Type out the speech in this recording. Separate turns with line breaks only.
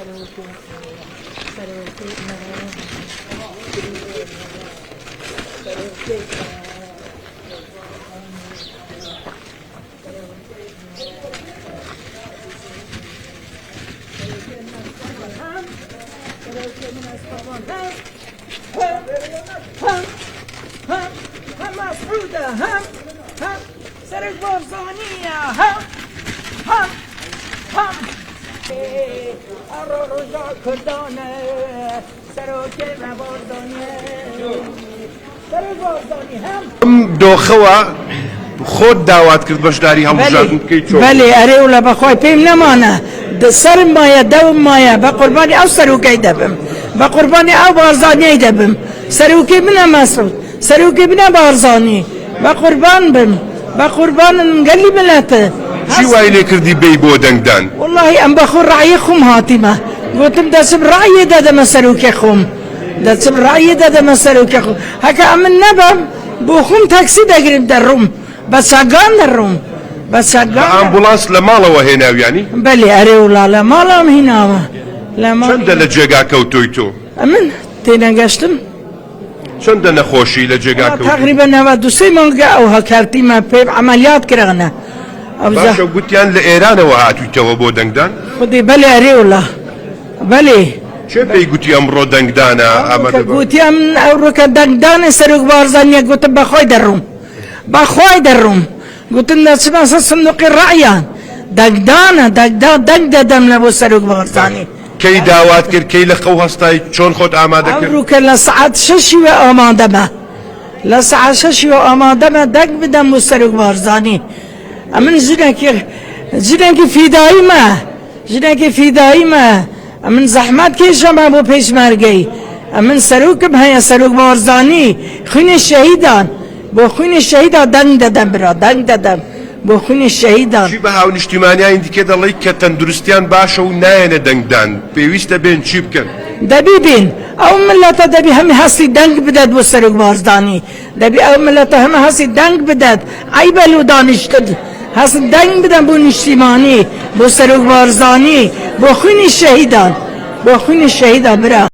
هم مسعوده هم سرک بارزانیه هم رجا کردانه سرک مباردانیه سرک بارزانی هم
دۆخەوە خۆت داوات کرد بەشداری هەموو ژاردن بکەیت چۆن؟
بەڵێ ئەرێ وڵە بەخۆی پێم نەمانە سرم مایە دەوم مایە بە قوربانی ئەو سەرۆکەی دەبم بە قوربانی ئەو بارزانیەی دەبم سەرۆکی منە مەسعود سەرۆکی منە بارزانی بە قوربان بم بە قوربانم گەلی ملەتە
چی وای لێ کردی بێی بۆ دەنگدان؟
والله ئەم بەخۆ ڕعیە خۆم هاتیمە گوتم دەچم ڕعیە دەدەمە سەرۆکێ خۆم دەچم ڕعیە دەدەمە سەرۆکێ خۆم هەکە ئەمن نەبم بۆ خۆم تاکسی دەگرم دەڕۆم بە چاگان دەڕۆم بە چاگان
ئامبوڵانس لە ماڵەوە هێناویانی؟
بەڵێ ئەرێ وڵا لە ماڵام هیناوە
چەندە لە جێگا کەوتۆی تۆ؟
من تێنەگەشتم
چەندە نەخۆشی لە جێگا کەوتۆی؟
تقریبا 93 مانگە ئەو هەکارتیمە پێ عەمەلیات کراونە
باشە گوتیان لە ئێرانەوە هاتوویتەوە بۆ دەنگدان؟
خودی بەڵێ ئەرێ وڵا بەڵێ
چێ پێی گوتی ئەمڕۆ دەنگدانە ئامادە بە؟
گوتیان ئەو ڕۆکە دەنگدانە سەرۆک بارزانیە گوتم بەخۆی دەڕۆم بەخۆی دەڕۆم گوتم دەچمە سەر سندوقی ڕعیان دەنگدانە دەنگ دەدەم لە بۆ سەرۆک بارزانی
کەی داوات کرد کەی لە خەو هەستای چۆن خۆت ئامادە کرد؟
ئەوروکە لە سەعات 6 ئامادەمە لە سەعات 6 ئامادەمە دەنگ بدەم بۆ سەرۆک بارزانی ئەمن ژنێکی فیداییمە ئەمن زەحمەت کێشەمە بۆ پێشمەرگەی ئەمن سەرۆکم هەیە سەرۆک بارزانی خوێنی شەهیدان بۆ خوێنی شەهیدان دەنگ دەدەم برا دەنگ دەدەم بۆ خوێنی شەهیدان
چی بە هاونیشتیمانیان دیکە دەڵێ کە تەندروستیان باشە و نایەنە دەنگدان پێویستە بێن چی بکەن؟
دەبی بین ئەو ملەتە دەبی هەمی هەستی دەنگ بدەت بۆ سەرۆک بارزانی دەبی ئەو ملەتە هەمە هەستی دەنگ بدەت عیبە لە دانیشتن هەست دەنگ بدەن بۆ نیشتیمانی بۆ سەرۆک بارزانی بۆ خوێنی شەهیدان برا